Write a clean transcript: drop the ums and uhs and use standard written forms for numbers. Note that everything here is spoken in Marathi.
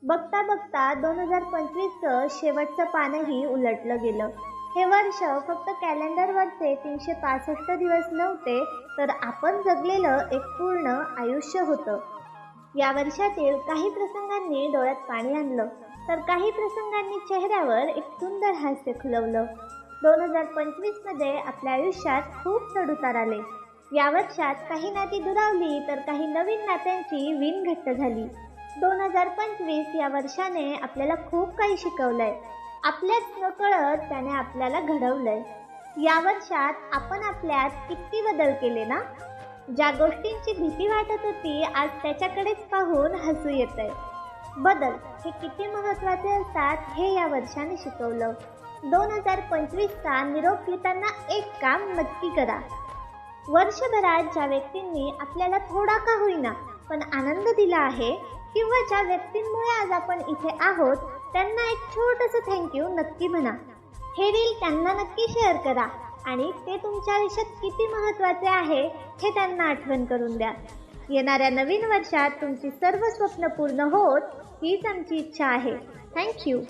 बघता बघता 2025चं शेवटचं पानही उलटलं गेलं. हे वर्ष फक्त कॅलेंडरवरचे 365 दिवस नव्हते, तर आपण जगलेलं एक पूर्ण आयुष्य होतं. या वर्षातील काही प्रसंगांनी डोळ्यात पाणी आणलं, तर काही प्रसंगांनी चेहऱ्यावर एक सुंदर हास्य खुलवलं. 2025मध्ये आपल्या आयुष्यात खूप चढउतार आले. या वर्षात काही नाती दुरावली, तर काही नवीन नात्यांची विण घट्ट झाली. 2025 या वर्षाने आपल्याला खूप काही शिकवलंय. आपल्याच नकळत त्याने आपल्याला घडवलंय. या वर्षात आपण आपल्यात किती बदल केले ना. ज्या गोष्टींची भीती वाटत होती, आज त्याच्याकडेच पाहून हसू येतंय. बदल हे किती महत्त्वाचे असतात हे या वर्षाने शिकवलं. 2025चा निरोप घेताना एक काम नक्की करा. वर्षभरात ज्या व्यक्तींनी आपल्याला थोडा का होईना पण आनंद दिला आहे, किंवा ज्या व्यक्तींमुळे आज आपण इथे आहोत, त्यांना एक छोटंसं थँक्यू नक्की म्हणा. हे रील त्यांना नक्की शेअर करा आणि ते तुमच्या आयुष्यात किती महत्त्वाचे आहे हे त्यांना आठवण करून द्या. येणाऱ्या नवीन वर्षात तुमची सर्व स्वप्न पूर्ण होत हीच आमची इच्छा आहे. थँक्यू.